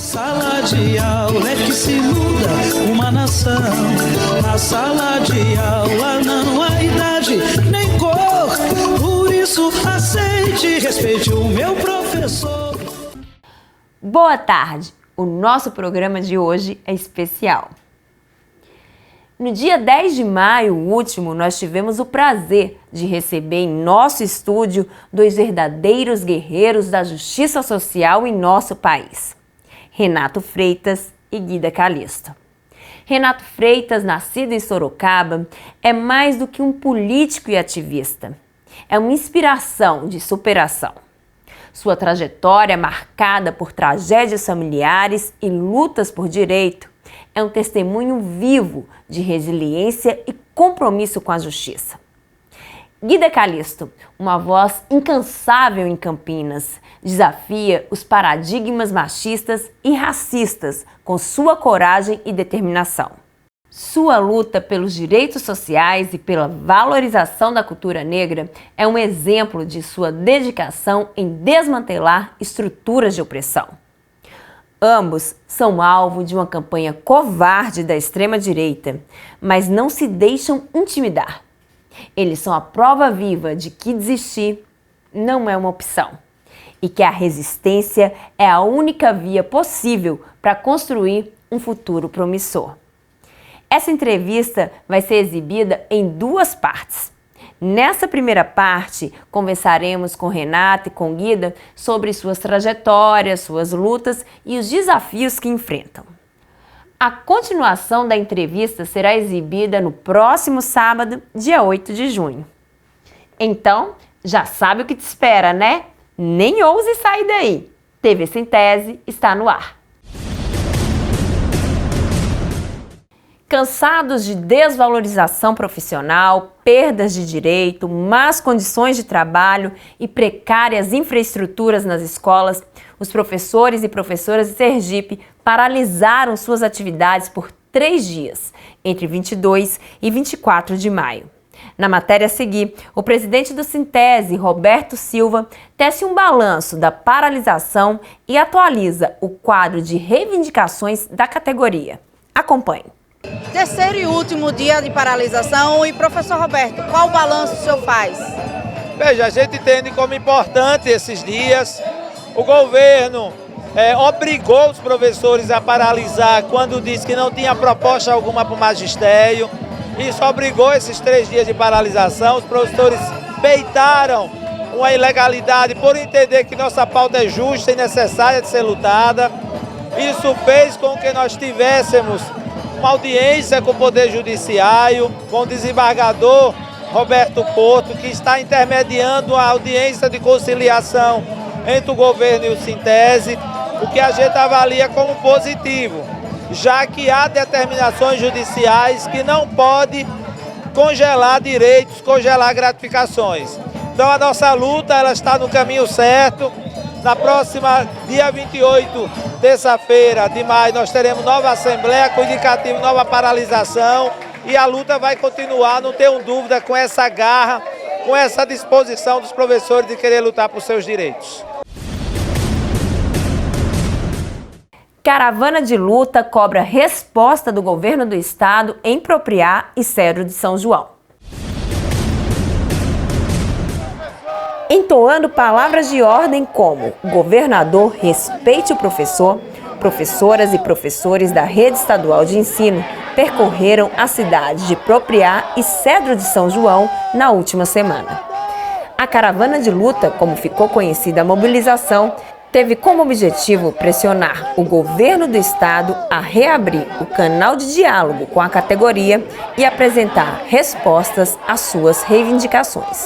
Sala de aula é que se muda uma nação. Na sala de aula não há idade nem cor. Por isso aceite e respeite o meu professor. Boa tarde! O nosso programa de hoje é especial. No dia 10 de maio último, nós tivemos o prazer de receber em nosso estúdio dois verdadeiros guerreiros da justiça social em nosso país, Renato Freitas e Guida Calisto. Renato Freitas, nascido em Sorocaba, é mais do que um político e ativista. É uma inspiração de superação. Sua trajetória, marcada por tragédias familiares e lutas por direito, é um testemunho vivo de resiliência e compromisso com a justiça. Guida Calisto, uma voz incansável em Campinas, desafia os paradigmas machistas e racistas com sua coragem e determinação. Sua luta pelos direitos sociais e pela valorização da cultura negra é um exemplo de sua dedicação em desmantelar estruturas de opressão. Ambos são alvo de uma campanha covarde da extrema-direita, mas não se deixam intimidar. Eles são a prova viva de que desistir não é uma opção e que a resistência é a única via possível para construir um futuro promissor. Essa entrevista vai ser exibida em duas partes. Nessa primeira parte, conversaremos com Renato e com Guida sobre suas trajetórias, suas lutas e os desafios que enfrentam. A continuação da entrevista será exibida no próximo sábado, dia 8 de junho. Então, já sabe o que te espera, né? Nem ouse sair daí. TV Sintese está no ar. Cansados de desvalorização profissional, perdas de direito, más condições de trabalho e precárias infraestruturas nas escolas, os professores e professoras de Sergipe paralisaram suas atividades por 3 dias, entre 22 e 24 de maio. Na matéria a seguir, o presidente do Sintese, Roberto Silva, tece um balanço da paralisação e atualiza o quadro de reivindicações da categoria. Acompanhe. Terceiro e último dia de paralisação e, professor Roberto, qual o balanço o senhor faz? Veja, a gente entende como importante esses dias. O governo obrigou os professores a paralisar quando disse que não tinha proposta alguma para o magistério. Isso obrigou esses 3 dias de paralisação. Os professores peitaram uma ilegalidade por entender que nossa pauta é justa e necessária de ser lutada. Isso fez com que nós tivéssemos uma audiência com o Poder Judiciário, com o desembargador Roberto Porto, que está intermediando a audiência de conciliação entre o governo e o Sintese, o que a gente avalia como positivo, já que há determinações judiciais que não pode congelar direitos, congelar gratificações. Então a nossa luta ela está no caminho certo. Na próxima, dia 28, terça-feira de maio, nós teremos nova assembleia com indicativo nova paralisação e a luta vai continuar, não tenho dúvida, com essa garra, com essa disposição dos professores de querer lutar por seus direitos. Caravana de luta cobra resposta do governo do estado em Propriá e Cedro de São João. Entoando palavras de ordem como governador respeite o professor, professoras e professores da rede estadual de ensino percorreram as cidades de Propriá e Cedro de São João na última semana. A caravana de luta, como ficou conhecida a mobilização, teve como objetivo pressionar o governo do estado a reabrir o canal de diálogo com a categoria e apresentar respostas às suas reivindicações.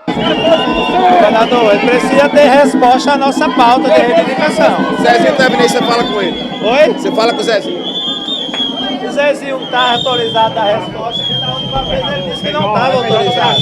Governador, ele precisa ter resposta à nossa pauta de reivindicação. Zezinho está vindo aí, você fala com ele. Oi? Você fala com o Zezinho. O Zezinho não está autorizado a resposta, porque na última vez ele disse que não estava autorizado.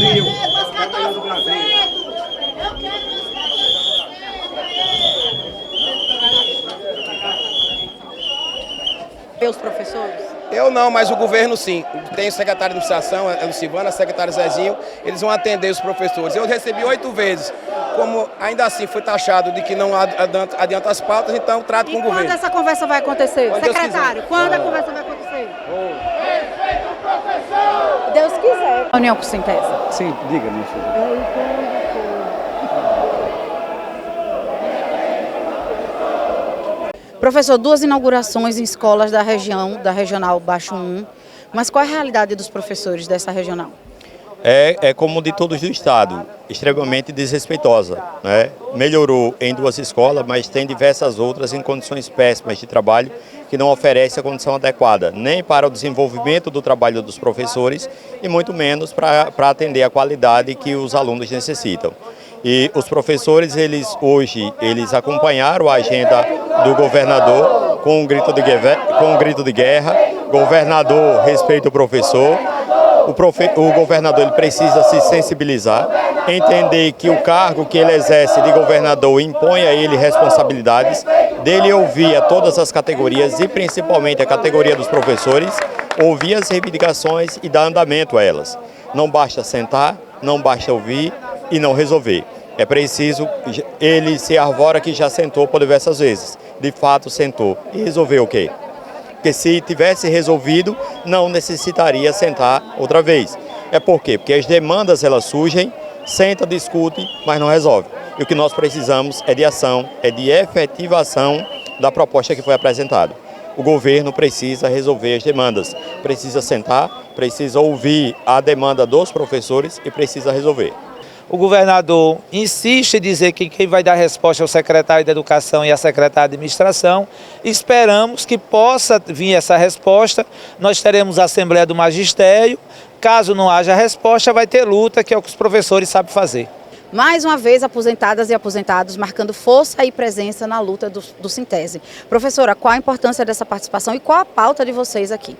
Os professores? Eu não, mas o governo sim. Tem o secretário de administração, a Lucivana, a secretária Zezinho, eles vão atender os professores. Eu recebi 8 vezes como ainda assim foi taxado de que não adianta as pautas, então trato com o governo. Quando essa conversa vai acontecer? Quando Deus Secretário, quiser. quando a conversa vai acontecer? Deus quiser. União com o Sintese. Sim, diga, minha filha. Professor, 2 inaugurações em escolas da região, da Regional Baixo 1, mas qual é a realidade dos professores dessa regional? É como de todos do estado, extremamente desrespeitosa, né? Melhorou em 2 escolas, mas tem diversas outras em condições péssimas de trabalho que não oferece a condição adequada, nem para o desenvolvimento do trabalho dos professores e muito menos para atender a qualidade que os alunos necessitam. E os professores, hoje, eles acompanharam a agenda do governador com um grito de guerra, governador respeita o professor. O governador ele precisa se sensibilizar, entender que o cargo que ele exerce de governador impõe a ele responsabilidades, dele ouvir a todas as categorias e principalmente a categoria dos professores, ouvir as reivindicações e dar andamento a elas. Não basta sentar, não basta ouvir e não resolver. É preciso, ele se arvora que já sentou por diversas vezes, de fato sentou. E resolveu o quê? Porque se tivesse resolvido, não necessitaria sentar outra vez. É por quê? Porque as demandas elas surgem, senta, discute, mas não resolve. E o que nós precisamos é de ação, é de efetivação da proposta que foi apresentada. O governo precisa resolver as demandas, precisa sentar, precisa ouvir a demanda dos professores e precisa resolver. O governador insiste em dizer que quem vai dar resposta é o secretário de Educação e a secretária de Administração. Esperamos que possa vir essa resposta. Nós teremos a Assembleia do Magistério. Caso não haja resposta, vai ter luta, que é o que os professores sabem fazer. Mais uma vez, aposentadas e aposentados marcando força e presença na luta do Sintese. Professora, qual a importância dessa participação e qual a pauta de vocês aqui?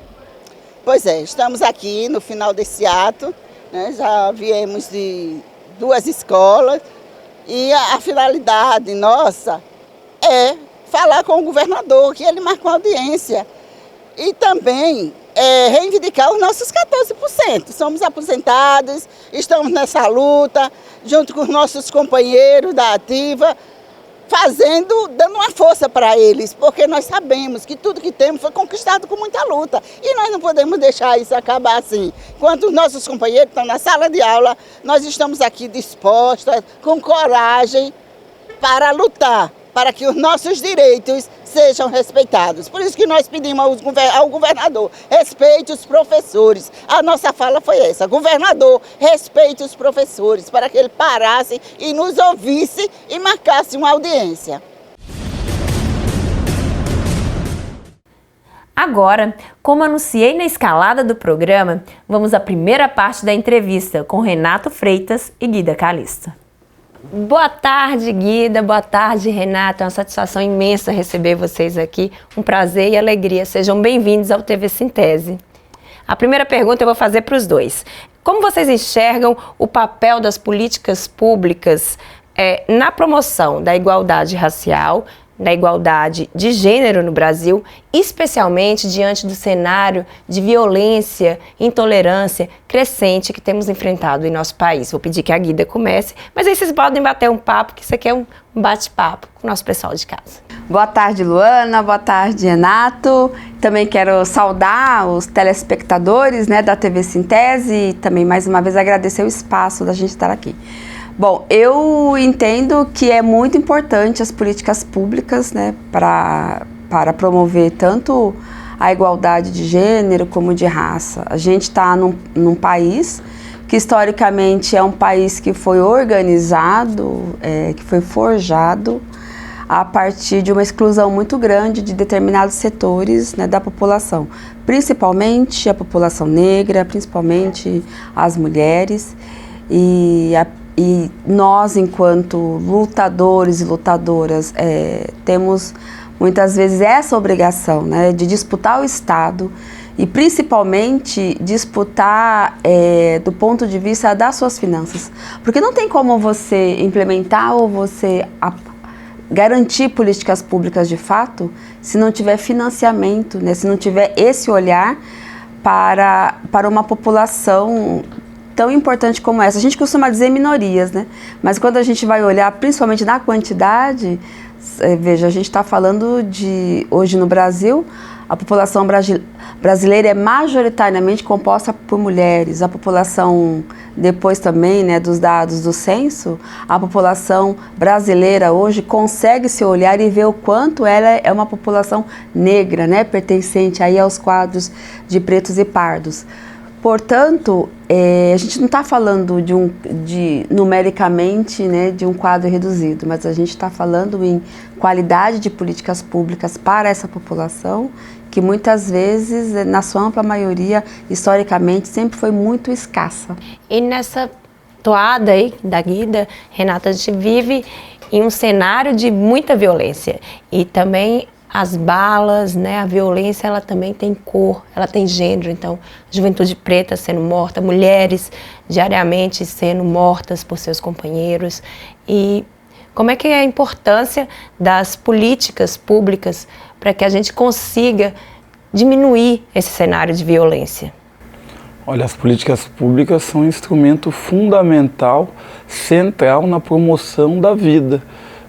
Pois é, estamos aqui no final desse ato, né? Já viemos de 2 escolas e a finalidade nossa é falar com o governador, que ele marcou audiência, e também reivindicar os nossos 14%. Somos aposentados, estamos nessa luta, junto com os nossos companheiros da ativa, dando uma força para eles, porque nós sabemos que tudo que temos foi conquistado com muita luta e nós não podemos deixar isso acabar assim. Enquanto os nossos companheiros estão na sala de aula, nós estamos aqui dispostas, com coragem, para lutar, para que os nossos direitos sejam respeitados. Por isso que nós pedimos ao governador, respeite os professores. A nossa fala foi essa: governador, respeite os professores, para que ele parasse e nos ouvisse e marcasse uma audiência. Agora, como anunciei na escalada do programa, vamos à primeira parte da entrevista com Renato Freitas e Guida Calisto. Boa tarde, Guida. Boa tarde, Renato. É uma satisfação imensa receber vocês aqui. Um prazer e alegria. Sejam bem-vindos ao TV Sintese. A primeira pergunta eu vou fazer para os dois. Como vocês enxergam o papel das políticas públicas na promoção da igualdade racial, da igualdade de gênero no Brasil, especialmente diante do cenário de violência, intolerância crescente que temos enfrentado em nosso país? Vou pedir que a Guida comece, mas aí vocês podem bater um papo, que isso aqui é um bate-papo com o nosso pessoal de casa. Boa tarde, Luana. Boa tarde, Renato. Também quero saudar os telespectadores, da TV Sintese e também mais uma vez agradecer o espaço da gente estar aqui. Bom, eu entendo que é muito importante as políticas públicas, para promover tanto a igualdade de gênero como de raça. A gente está num país que historicamente é um país que foi organizado, que foi forjado a partir de uma exclusão muito grande de determinados setores da população, principalmente a população negra, principalmente as mulheres, e nós, enquanto lutadores e lutadoras, temos muitas vezes essa obrigação de disputar o Estado e principalmente disputar do ponto de vista das suas finanças. Porque não tem como você implementar ou você garantir políticas públicas de fato se não tiver financiamento, se não tiver esse olhar para uma população tão importante como essa. A gente costuma dizer minorias, né? Mas quando a gente vai olhar, principalmente na quantidade, veja, a gente está falando de, hoje no Brasil, a população brasileira é majoritariamente composta por mulheres. A população, depois também, né, dos dados do censo, a população brasileira hoje consegue se olhar e ver o quanto ela é uma população negra, né, pertencente aí aos quadros de pretos e pardos. Portanto, a gente não está falando numericamente, né, de um quadro reduzido, mas a gente está falando em qualidade de políticas públicas para essa população, que muitas vezes, na sua ampla maioria, historicamente, sempre foi muito escassa. E nessa toada aí da Guida, Renata, a gente vive em um cenário de muita violência e também as balas, né, a violência, ela também tem cor, ela tem gênero. Então, juventude preta sendo morta, mulheres diariamente sendo mortas por seus companheiros. E como é que é a importância das políticas públicas para que a gente consiga diminuir esse cenário de violência? Olha, as políticas públicas são um instrumento fundamental, central na promoção da vida,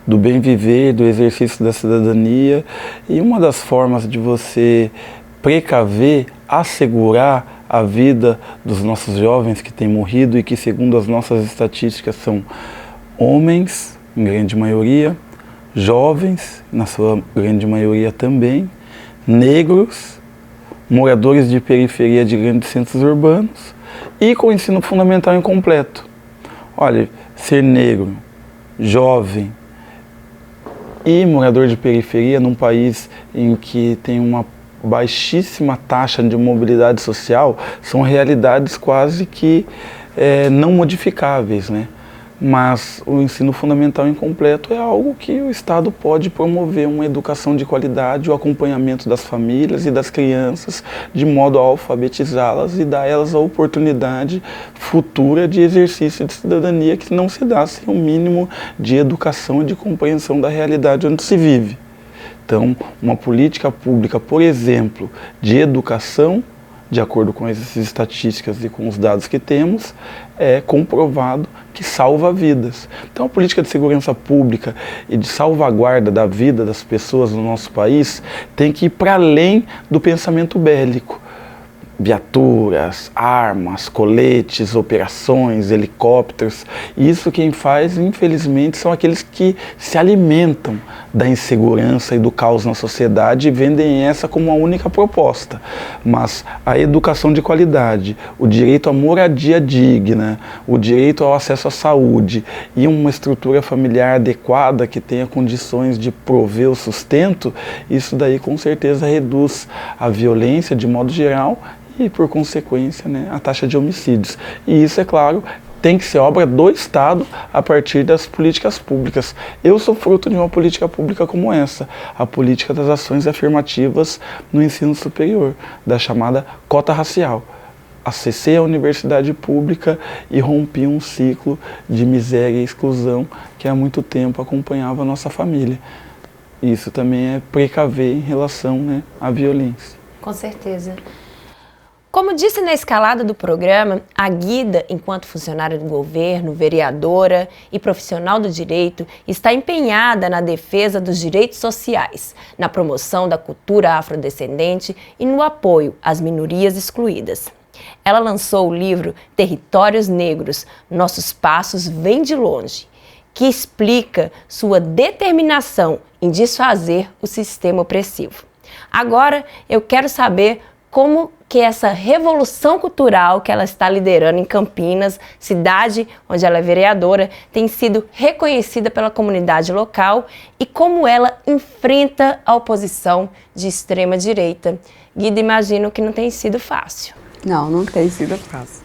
do bem viver, do exercício da cidadania. E uma das formas de você precaver, assegurar a vida dos nossos jovens que têm morrido e que, segundo as nossas estatísticas, são homens, em grande maioria, jovens, na sua grande maioria também, negros, moradores de periferia de grandes centros urbanos e com ensino fundamental incompleto. Olha, ser negro, jovem, e morador de periferia num país em que tem uma baixíssima taxa de mobilidade social são realidades quase que não modificáveis, né? Mas o ensino fundamental incompleto é algo que o Estado pode promover, uma educação de qualidade, o acompanhamento das famílias e das crianças, de modo a alfabetizá-las e dar a elas a oportunidade futura de exercício de cidadania que não se dá sem um mínimo de educação e de compreensão da realidade onde se vive. Então, uma política pública, por exemplo, de educação, de acordo com essas estatísticas e com os dados que temos, é comprovado que salva vidas. Então, a política de segurança pública e de salvaguarda da vida das pessoas no nosso país tem que ir para além do pensamento bélico. Viaturas, armas, coletes, operações, helicópteros. Isso quem faz, infelizmente, são aqueles que se alimentam da insegurança e do caos na sociedade e vendem essa como a única proposta. Mas a educação de qualidade, o direito à moradia digna, o direito ao acesso à saúde e uma estrutura familiar adequada que tenha condições de prover o sustento, isso daí com certeza reduz a violência de modo geral e, por consequência, né, a taxa de homicídios. E isso, é claro, tem que ser obra do Estado a partir das políticas públicas. Eu sou fruto de uma política pública como essa, a política das ações afirmativas no ensino superior, da chamada cota racial. Acessei a universidade pública e rompi um ciclo de miséria e exclusão que há muito tempo acompanhava a nossa família. Isso também é precaver em relação, né, à violência. Com certeza. Como disse na escalada do programa, a Guida, enquanto funcionária do governo, vereadora e profissional do direito, está empenhada na defesa dos direitos sociais, na promoção da cultura afrodescendente e no apoio às minorias excluídas. Ela lançou o livro Territórios Negros, Nossos Passos Vêm de Longe, que explica sua determinação em desfazer o sistema opressivo. Agora, eu quero saber como que essa revolução cultural que ela está liderando em Campinas, cidade onde ela é vereadora, tem sido reconhecida pela comunidade local e como ela enfrenta a oposição de extrema direita. Guida, imagino que não tem sido fácil. Não tem sido fácil.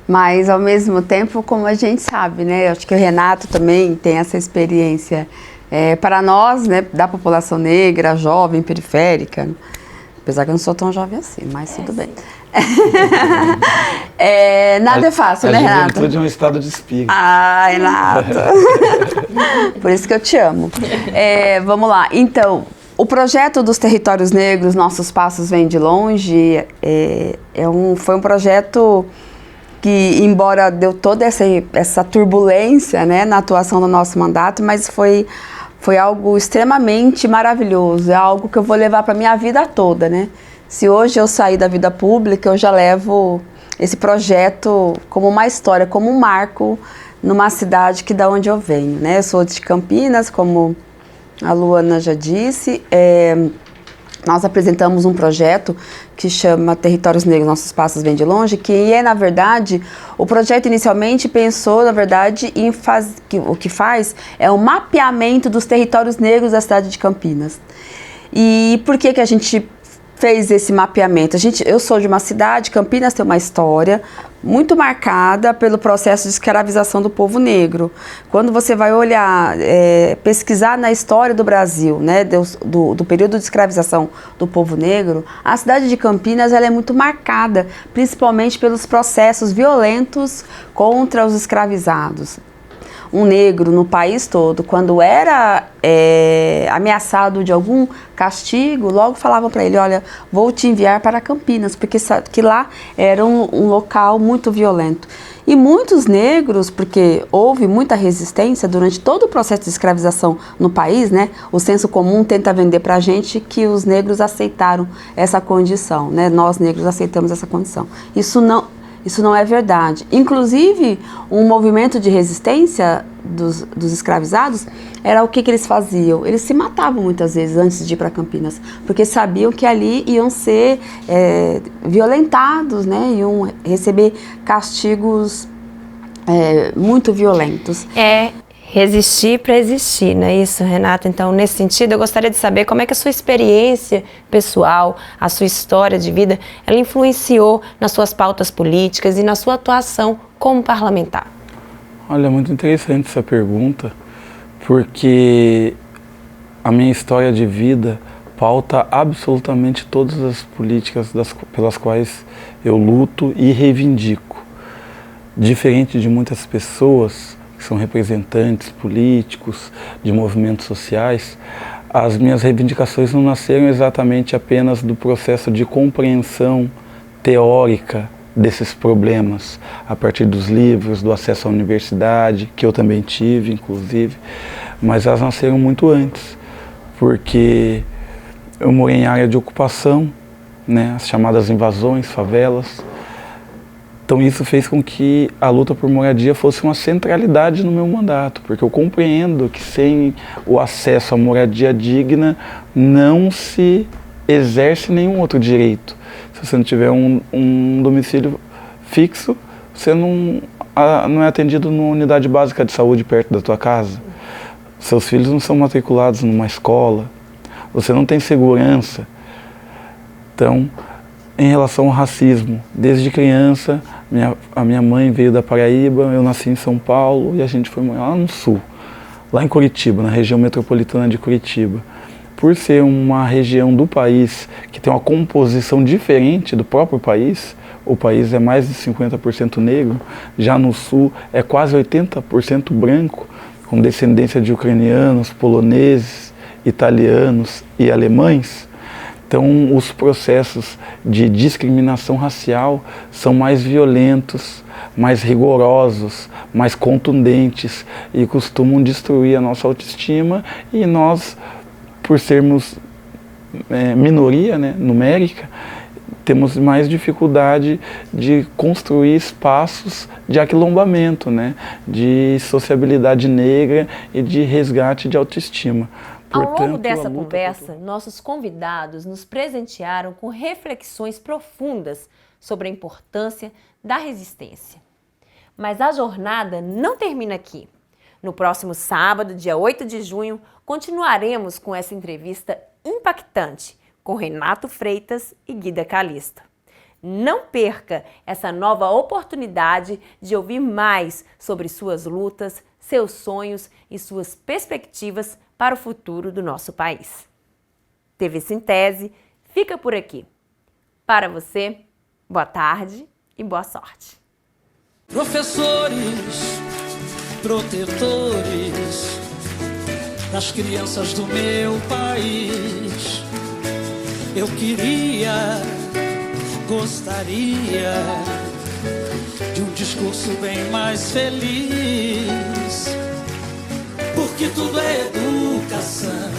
Mas, ao mesmo tempo, como a gente sabe, né? Acho que o Renato também tem essa experiência. Para nós, né, da população negra, jovem, periférica, apesar que eu não sou tão jovem assim, mas tudo bem. Nada é fácil, né, Renato? A juventude é um estado de espírito. Ah, Renato. Por isso que eu te amo. Vamos lá. Então, o projeto dos Territórios Negros, Nossos Passos Vêm de Longe, foi um projeto que embora deu toda essa turbulência, né, na atuação do nosso mandato, mas foi algo extremamente maravilhoso, é algo que eu vou levar para minha vida toda, né? Se hoje eu sair da vida pública, eu já levo esse projeto como uma história, como um marco numa cidade que da onde eu venho, né? Eu sou de Campinas, como a Luana já disse. Nós apresentamos um projeto que chama Territórios Negros, Nossos Passos Vêm de Longe, que na verdade, o projeto inicialmente pensou, na verdade, o que faz é o mapeamento dos territórios negros da cidade de Campinas. E por que a gente fez esse mapeamento? Eu sou de uma cidade, Campinas tem uma história muito marcada pelo processo de escravização do povo negro. Quando você vai olhar, pesquisar na história do Brasil, né, do período de escravização do povo negro, a cidade de Campinas ela é muito marcada, principalmente pelos processos violentos contra os escravizados. Um negro no país todo, quando era ameaçado de algum castigo, logo falavam para ele, olha, vou te enviar para Campinas, porque que lá era um local muito violento. E muitos negros, porque houve muita resistência durante todo o processo de escravização no país, né? O senso comum tenta vender para a gente que os negros aceitaram essa condição, né? Nós negros aceitamos essa condição. Isso não é verdade. Inclusive, um movimento de resistência dos escravizados era o que eles faziam? Eles se matavam muitas vezes antes de ir para Campinas, porque sabiam que ali iam ser violentados, né? Iam receber castigos muito violentos. Resistir para existir, não é isso, Renata? Então, nesse sentido, eu gostaria de saber como é que a sua experiência pessoal, a sua história de vida, ela influenciou nas suas pautas políticas e na sua atuação como parlamentar. Olha, muito interessante essa pergunta, porque a minha história de vida pauta absolutamente todas as políticas pelas quais eu luto e reivindico. Diferente de muitas pessoas que são representantes políticos, de movimentos sociais, as minhas reivindicações não nasceram exatamente apenas do processo de compreensão teórica desses problemas, a partir dos livros, do acesso à universidade, que eu também tive, inclusive, mas elas nasceram muito antes, porque eu morei em área de ocupação, né, as chamadas invasões, favelas. Então isso fez com que a luta por moradia fosse uma centralidade no meu mandato, porque eu compreendo que sem o acesso à moradia digna não se exerce nenhum outro direito. Se você não tiver um domicílio fixo, você não é atendido numa unidade básica de saúde perto da tua casa. Seus filhos não são matriculados numa escola, você não tem segurança. Então, em relação ao racismo, desde criança, a minha mãe veio da Paraíba, eu nasci em São Paulo e a gente foi morar lá no sul, lá em Curitiba, na região metropolitana de Curitiba. Por ser uma região do país que tem uma composição diferente do próprio país, o país é mais de 50% negro, já no sul é quase 80% branco, com descendência de ucranianos, poloneses, italianos e alemães. Então, os processos de discriminação racial são mais violentos, mais rigorosos, mais contundentes e costumam destruir a nossa autoestima e nós, por sermos minoria, né, numérica, temos mais dificuldade de construir espaços de aquilombamento, né, de sociabilidade negra e de resgate de autoestima. Ao longo dessa conversa, nossos convidados nos presentearam com reflexões profundas sobre a importância da resistência. Mas a jornada não termina aqui. No próximo sábado, dia 8 de junho, continuaremos com essa entrevista impactante com Renato Freitas e Guida Calisto. Não perca essa nova oportunidade de ouvir mais sobre suas lutas, seus sonhos e suas perspectivas para o futuro do nosso país. TV Sintese fica por aqui. Para você, boa tarde e boa sorte. Professores, protetores das crianças do meu país, eu gostaria de um discurso bem mais feliz. Porque tudo é educação,